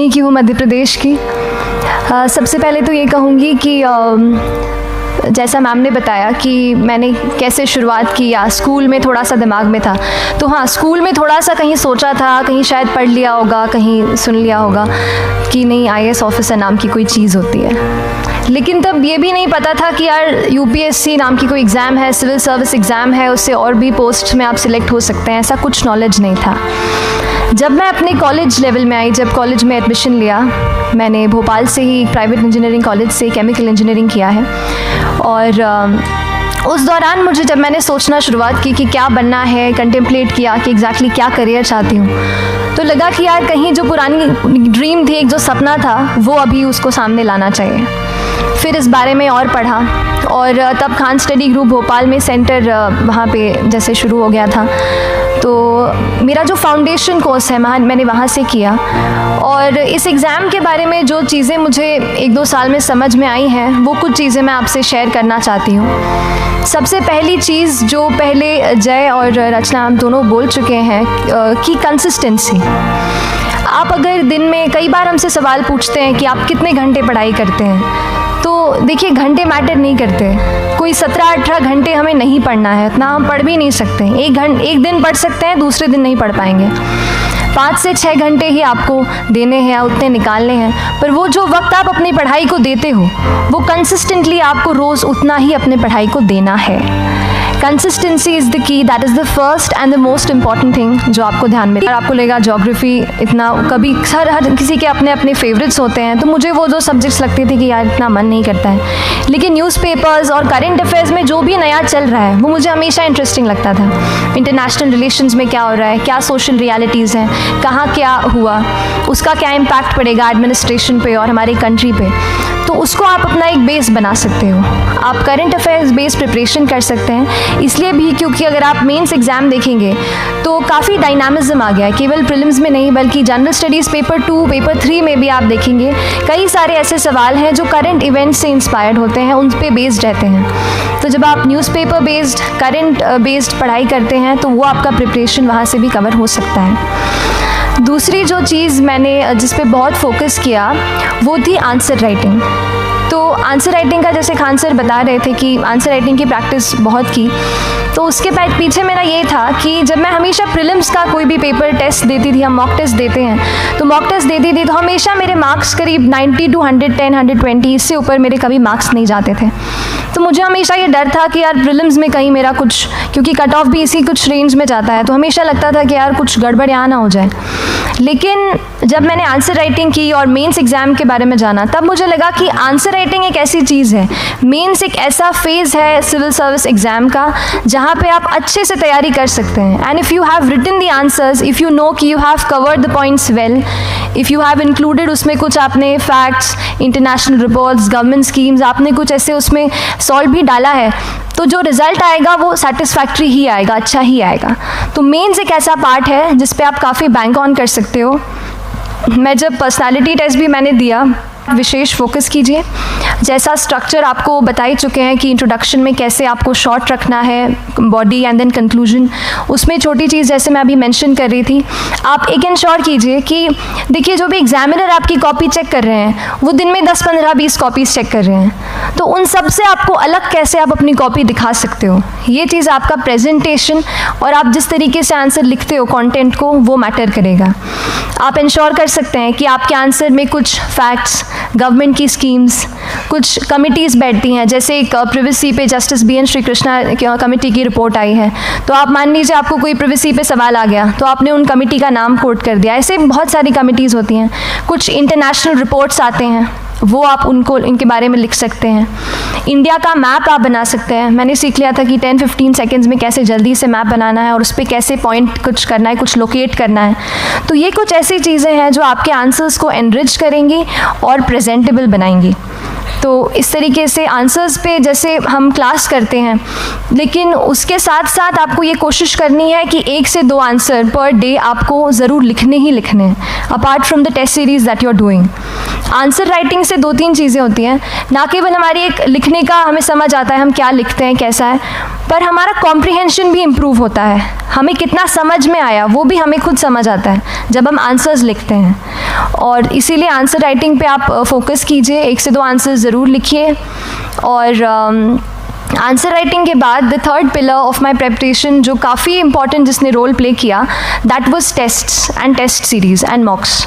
की हूँ मध्य प्रदेश की। सबसे पहले तो ये कहूँगी कि जैसा मैम ने बताया कि मैंने कैसे शुरुआत की, या स्कूल में थोड़ा सा दिमाग में था, तो हाँ, स्कूल में थोड़ा सा कहीं सोचा था, कहीं शायद पढ़ लिया होगा, कहीं सुन लिया होगा कि नहीं IAS ऑफिसर नाम की कोई चीज़ होती है। लेकिन तब ये भी नहीं पता था कि यार UPSC नाम की कोई एग्ज़ाम है, सिविल सर्विस एग्ज़ाम है, उससे और भी पोस्ट में आप सिलेक्ट हो सकते हैं, ऐसा कुछ नॉलेज नहीं था। जब मैं अपने कॉलेज लेवल में आई, जब कॉलेज में एडमिशन लिया, मैंने भोपाल से ही प्राइवेट इंजीनियरिंग कॉलेज से केमिकल इंजीनियरिंग किया है, और उस दौरान मुझे जब मैंने सोचना शुरुआत की कि क्या बनना है, कंटेम्पलेट किया कि एग्जैक्टली क्या करियर चाहती हूँ, तो लगा कि यार कहीं जो पुरानी ड्रीम थी, एक जो सपना था, वो अभी उसको सामने लाना चाहिए। फिर इस बारे में और पढ़ा, और तब खान स्टडी ग्रुप भोपाल में सेंटर वहाँ पे जैसे शुरू हो गया था, तो मेरा जो फाउंडेशन कोर्स है मैंने वहाँ से किया। और इस एग्ज़ाम के बारे में जो चीज़ें मुझे 1-2 साल में समझ में आई हैं, वो कुछ चीज़ें मैं आपसे शेयर करना चाहती हूँ। सबसे पहली चीज़ जो पहले जय और रचना हम दोनों बोल चुके हैं कि कंसिस्टेंसी। आप अगर दिन में, कई बार हमसे सवाल पूछते हैं कि आप कितने घंटे पढ़ाई करते हैं, तो देखिए घंटे मैटर नहीं करते। कोई 17-18 घंटे हमें नहीं पढ़ना है, इतना हम पढ़ भी नहीं सकते। एक दिन पढ़ सकते हैं, दूसरे दिन नहीं पढ़ पाएंगे। 5 से 6 घंटे ही आपको देने हैं, उतने निकालने हैं, पर वो जो वक्त आप अपनी पढ़ाई को देते हो, वो कंसिस्टेंटली आपको रोज़ उतना ही अपने पढ़ाई को देना है। Consistency is the key, that is the first and the most important thing जो आपको ध्यान में। अगर आपको लगेगा ज्योग्राफी इतना, कभी हर किसी के अपने अपने फेवरेट्स होते हैं, तो मुझे वो जो सब्जेक्ट्स लगती थी कि यार इतना मन नहीं करता है, लेकिन न्यूज़पेपर्स और करंट अफेयर्स में जो भी नया चल रहा है, वो मुझे हमेशा इंटरेस्टिंग लगता था। इंटरनेशनल रिलेशंस में क्या हो रहा है, क्या सोशल रियलिटीज़ हैं, कहाँ क्या हुआ, उसका क्या इम्पैक्ट पड़ेगा एडमिनिस्ट्रेशन पे और हमारी कंट्री पे, तो उसको आप अपना एक बेस बना सकते हो। आप करंट अफेयर्स बेस्ड प्रिपरेशन कर सकते हैं, इसलिए भी क्योंकि अगर आप मेंस एग्ज़ाम देखेंगे तो काफ़ी डायनामिज्म आ गया है, केवल प्रीलिम्स में नहीं बल्कि जनरल स्टडीज़ पेपर 2, पेपर 3 में भी आप देखेंगे कई सारे ऐसे सवाल हैं जो करंट इवेंट्स से इंस्पायर्ड होते हैं, उन पे बेस्ड रहते हैं। तो जब आप न्यूज़पेपर बेस्ड, करंट बेस्ड पढ़ाई करते हैं, तो वो आपका प्रिपरेशन वहाँ से भी कवर हो सकता है। दूसरी जो चीज़ मैंने जिस पे बहुत फोकस किया, वो थी आंसर राइटिंग। तो आंसर राइटिंग का, जैसे खान सर बता रहे थे कि आंसर राइटिंग की प्रैक्टिस बहुत की, तो उसके पीछे मेरा ये था कि जब मैं हमेशा प्रीलिम्स का कोई भी पेपर टेस्ट देती थी, हम मॉक टेस्ट देते हैं, तो मॉक टेस्ट देती थी तो हमेशा मेरे मार्क्स करीब 90 to 110, 120, इससे ऊपर मेरे कभी मार्क्स नहीं जाते थे। तो मुझे हमेशा ये डर था कि यार प्रीलिम्स में कहीं मेरा कुछ, क्योंकि कट ऑफ भी इसी कुछ रेंज में जाता है, तो हमेशा लगता था कि यार कुछ गड़बड़ यहाँ ना हो जाए। लेकिन जब मैंने आंसर राइटिंग की और मेंस एग्ज़ाम के बारे में जाना, तब मुझे लगा कि आंसर राइटिंग एक ऐसी चीज़ है, मेंस एक ऐसा फेज़ है सिविल सर्विस एग्ज़ाम का जहाँ पे आप अच्छे से तैयारी कर सकते हैं। And if you have written the answers, if you know कि you have covered the points well, if you have included उसमें कुछ आपने facts, international reports, government schemes, आपने कुछ ऐसे उसमें सॉल्व भी डाला है, तो जो रिज़ल्ट आएगा वो सेटिस्फैक्ट्री ही आएगा, अच्छा ही आएगा। तो मेंस एक ऐसा पार्ट है जिस पे आप काफ़ी बैंक ऑन कर सकते हो। मैं जब पर्सनालिटी टेस्ट भी मैंने दिया, विशेष फोकस कीजिए। जैसा स्ट्रक्चर आपको बता ही चुके हैं कि इंट्रोडक्शन में कैसे आपको शॉर्ट रखना है, बॉडी एंड देन कंक्लूजन, उसमें छोटी चीज़ जैसे मैं अभी मेंशन कर रही थी, आप एक इंश्योर कीजिए कि देखिए जो भी एग्जामिनर आपकी कॉपी चेक कर रहे हैं, वो दिन में 10, 15, 20 कॉपीज़ चेक कर रहे हैं, तो उन सब से आपको अलग कैसे आप अपनी कॉपी दिखा सकते हो, ये चीज़ आपका प्रेजेंटेशन और आप जिस तरीके से आंसर लिखते हो कंटेंट को, वो मैटर करेगा। आप इंश्योर कर सकते हैं कि आपके आंसर में कुछ फैक्ट्स, गवर्नमेंट की स्कीम्स, कुछ कमिटीज़ बैठती हैं, जैसे एक प्रिवेसी पे जस्टिस BN श्रीकृष्णा कमेटी की रिपोर्ट आई है, तो आप मान लीजिए आपको कोई प्रिवेसी पे सवाल आ गया, तो आपने उन कमेटी का नाम कोट कर दिया। ऐसे बहुत सारी कमिटीज़ होती हैं। कुछ इंटरनेशनल रिपोर्ट्स आते हैं, वो आप इनके बारे में लिख सकते हैं। इंडिया का मैप आप बना सकते हैं। मैंने सीख लिया था कि 10-15 सेकेंड्स में कैसे जल्दी से मैप बनाना है और उस पर कैसे पॉइंट कुछ करना है, कुछ लोकेट करना है। तो ये कुछ ऐसी चीज़ें हैं जो आपके आंसर्स को एनरिच करेंगी और प्रेजेंटेबल बनाएंगी। तो इस तरीके से आंसर्स पे जैसे हम क्लास करते हैं, लेकिन उसके साथ साथ आपको ये कोशिश करनी है कि 1 से 2 आंसर पर डे आपको ज़रूर लिखने ही लिखने हैं, apart from the test series that you are doing. Answer writing से 2-3 चीज़ें होती हैं, ना केवल हमारी एक लिखने का हमें समझ आता है हम क्या लिखते हैं कैसा है, पर हमारा कॉम्प्रिहेंशन भी इम्प्रूव होता है, हमें कितना समझ में आया वो भी हमें खुद समझ आता है जब हम आंसर्स लिखते हैं। और इसीलिए आंसर राइटिंग पे आप फोकस कीजिए, 1 से 2 आंसर्स ज़रूर लिखिए। और आंसर राइटिंग के बाद the third pillar of my preparation जो काफ़ी इंपॉर्टेंट जिसने रोल प्ले किया, that was tests and test series and mocks.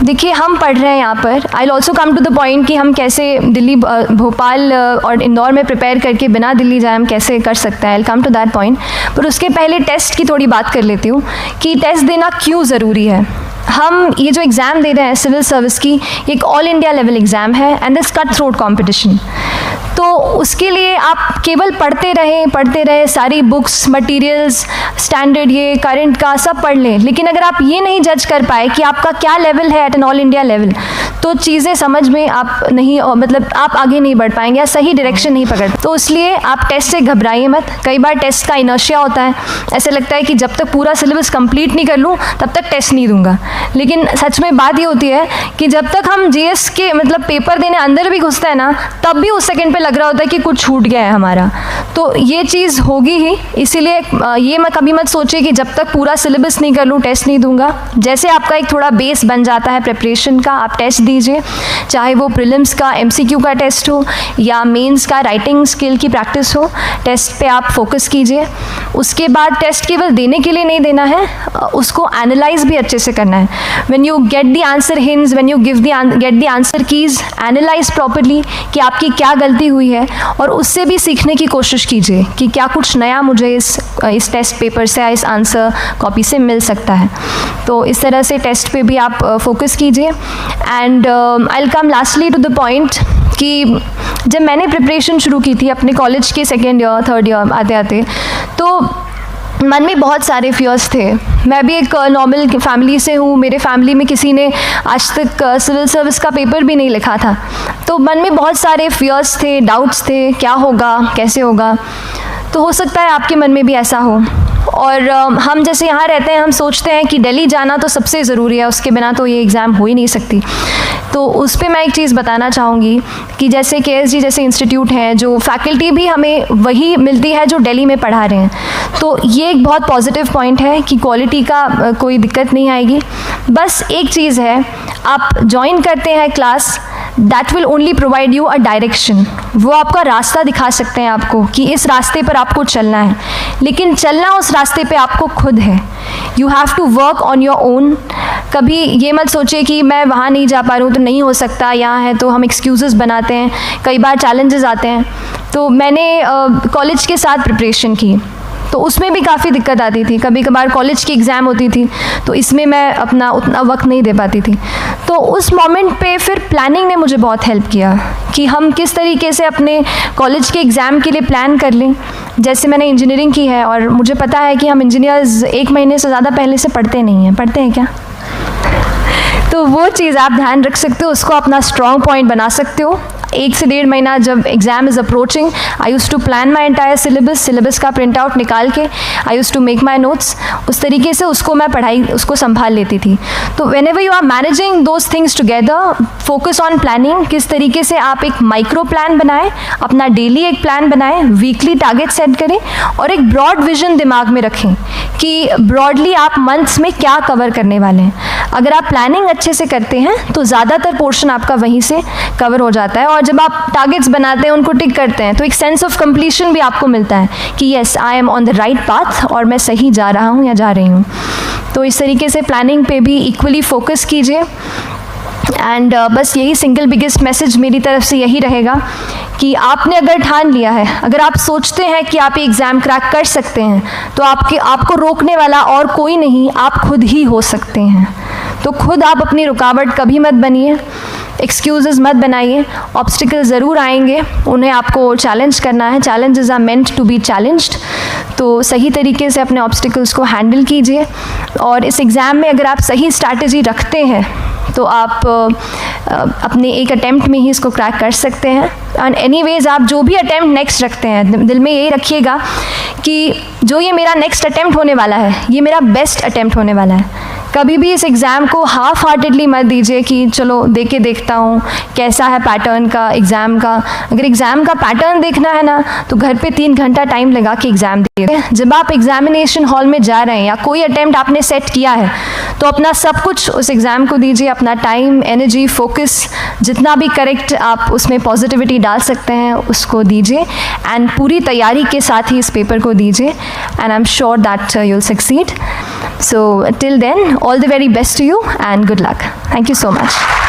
देखिए हम पढ़ रहे हैं यहाँ पर, I will also come to the point कि हम कैसे दिल्ली, भोपाल और इंदौर में प्रिपेयर करके बिना दिल्ली जाए हम कैसे कर सकते हैं, I will come to that point. पर उसके पहले टेस्ट की थोड़ी बात कर लेती हूँ कि टेस्ट देना क्यों ज़रूरी है। हम ये जो एग्ज़ाम दे रहे हैं सिविल सर्विस की, एक ऑल इंडिया लेवल एग्ज़ाम है and this cut throat competition. तो उसके लिए आप केवल पढ़ते रहें, सारी बुक्स, मटेरियल्स, स्टैंडर्ड ये करंट का सब पढ़ लें, लेकिन अगर आप ये नहीं जज कर पाए कि आपका क्या लेवल है at an all India level, तो चीज़ें समझ में आप नहीं, मतलब आप आगे नहीं बढ़ पाएंगे या सही डायरेक्शन नहीं पकड़। तो इसलिए आप टेस्ट से घबराइए मत। कई बार टेस्ट का इनर्शिया होता है, ऐसे लगता है कि जब तक पूरा सिलेबस कंप्लीट नहीं कर लूँ तब तक टेस्ट नहीं दूंगा, लेकिन सच में बात ये होती है कि जब तक हम जीएस के मतलब पेपर देने अंदर भी घुसते हैं ना, तब भी उस सेकंड पे लग रहा होता है कि कुछ छूट गया है हमारा। तो ये चीज़ होगी ही, इसीलिए ये मैं कभी मत सोचिए कि जब तक पूरा सिलेबस नहीं कर लूँ टेस्ट नहीं दूंगा। जैसे आपका एक थोड़ा बेस बन जाता है प्रिपरेशन का, आप टेस्ट दीजिए, चाहे वो प्रीलिम्स का एमसीक्यू का टेस्ट हो या मेंस का राइटिंग स्किल की प्रैक्टिस हो, टेस्ट पे आप फोकस कीजिए। उसके बाद टेस्ट केवल देने के लिए नहीं देना है, उसको एनालाइज भी अच्छे से करना है। When you get the answer hints, when you get the answer keys, analyse properly कि आपकी क्या गलती हुई है, और उससे भी सीखने की कोशिश कीजिए कि क्या कुछ नया मुझे इस टेस्ट पेपर से या इस आंसर कॉपी से मिल सकता है। तो इस तरह से टेस्ट पे भी आप फोकस कीजिए। And I will come lastly to the point कि जब मैंने प्रिपरेशन शुरू की थी अपने कॉलेज के 2nd ईयर 3rd ईयर आते आते, तो मन में बहुत सारे फियर्स थे। मैं भी एक नॉर्मल फैमिली से हूँ, मेरे फैमिली में किसी ने आज तक सिविल सर्विस का पेपर भी नहीं लिखा था, तो मन में बहुत सारे फियर्स थे, डाउट्स थे, क्या होगा कैसे होगा। तो हो सकता है आपके मन में भी ऐसा हो। और हम जैसे यहाँ रहते हैं, हम सोचते हैं कि दिल्ली जाना तो सबसे ज़रूरी है, उसके बिना तो ये एग्ज़ाम हो ही नहीं सकती। तो उस पर मैं एक चीज़ बताना चाहूँगी कि जैसे KSG जैसे इंस्टीट्यूट हैं, जो फैकल्टी भी हमें वही मिलती है जो दिल्ली में पढ़ा रहे हैं, तो ये एक बहुत पॉजिटिव पॉइंट है कि क्वालिटी का कोई दिक्कत नहीं आएगी। बस एक चीज़ है, आप ज्वाइन करते हैं class, that will only provide you a direction, वो आपका रास्ता दिखा सकते हैं आपको कि इस रास्ते पर आपको चलना है, लेकिन चलना उस रास्ते पे आपको खुद है। You have to work on your own. कभी ये मत सोचिए कि मैं वहाँ नहीं जा पा रहा हूँ तो नहीं हो सकता, यहाँ है, तो हम एक्सक्यूज़ेस बनाते हैं, कई बार चैलेंजेस आते हैं। तो मैंने कॉलेज के साथ प्रिपरेशन की, तो उसमें भी काफ़ी दिक्कत आती थी। कभी कभार कॉलेज की एग्ज़ाम होती थी तो इसमें मैं अपना उतना वक्त नहीं दे पाती थी। तो उस मोमेंट पे फिर प्लानिंग ने मुझे बहुत हेल्प किया कि हम किस तरीके से अपने कॉलेज के एग्ज़ाम के लिए प्लान कर लें। जैसे मैंने इंजीनियरिंग की है और मुझे पता है कि हम इंजीनियर्स 1 महीने से ज़्यादा पहले से पढ़ते नहीं हैं, पढ़ते हैं क्या? तो वो चीज़ आप ध्यान रख सकते हो, उसको अपना स्ट्रॉन्ग पॉइंट बना सकते हो। 1 से 1.5 महीना जब exam is approaching, I use to plan my entire syllabus का प्रिंट आउट निकाल के I use to make my notes, उस तरीके से उसको मैं उसको संभाल लेती थी। तो whenever you are managing those things together, focus on planning, किस तरीके से आप एक माइक्रो प्लान बनाएं, अपना डेली एक प्लान बनाएं, वीकली टारगेट सेट करें और एक ब्रॉड विजन दिमाग में रखें कि ब्रॉडली आप मंथ्स में क्या कवर करने वाले हैं। अगर आप प्लानिंग अच्छे से करते हैं तो ज़्यादातर पोर्शन आपका वहीं से कवर हो जाता है, और जब आप टारगेट्स बनाते हैं, उनको टिक करते हैं, तो एक सेंस ऑफ कंप्लीशन भी आपको मिलता है कि yes I am on the right path और मैं सही जा रहा हूँ या जा रही हूँ। तो इस तरीके से प्लानिंग पे भी इक्वली फोकस कीजिए। एंड बस यही सिंगल बिगेस्ट मैसेज मेरी तरफ से यही रहेगा कि आपने अगर ठान लिया है, अगर आप सोचते हैं कि आप ये एग्ज़ाम क्रैक कर सकते हैं, तो आपको रोकने वाला और कोई नहीं, आप खुद ही हो सकते हैं। तो खुद आप अपनी रुकावट कभी मत बनिए, एक्सक्यूज़ेस मत बनाइए। ऑब्स्टिकल ज़रूर आएंगे, उन्हें आपको चैलेंज करना है। Challenges are meant to be challenged. तो सही तरीके से अपने ऑब्स्टिकल्स को हैंडल कीजिए, और इस एग्ज़ाम में अगर आप सही स्ट्रैटेजी रखते हैं तो आप अपने एक अटैम्प्ट में ही इसको क्रैक कर सकते हैं। एंड एनीवेज आप जो भी अटैम्प्ट नेक्स्ट रखते हैं, दिल में यही रखिएगा कि जो ये मेरा नेक्स्ट अटैम्प्ट होने वाला है, ये मेरा बेस्ट अटैम्प्ट होने वाला है। कभी भी इस एग्ज़ाम को हाफ हार्टेडली मत दीजिए कि चलो दे के देखता हूँ कैसा है पैटर्न का एग्ज़ाम का। अगर एग्ज़ाम का पैटर्न देखना है ना तो घर पे 3 घंटा टाइम लगा के एग्ज़ाम दिए। जब आप एग्जामिनेशन हॉल में जा रहे हैं या कोई अटेम्प्ट आपने सेट किया है तो अपना सब कुछ उस एग्ज़ाम को दीजिए, अपना टाइम, एनर्जी, फोकस जितना भी करेक्ट आप उसमें पॉजिटिविटी डाल सकते हैं उसको दीजिए एंड पूरी तैयारी के साथ ही इस पेपर को दीजिए and I am sure that you'll succeed. So till then, all the very best to you and good luck. Thank you so much.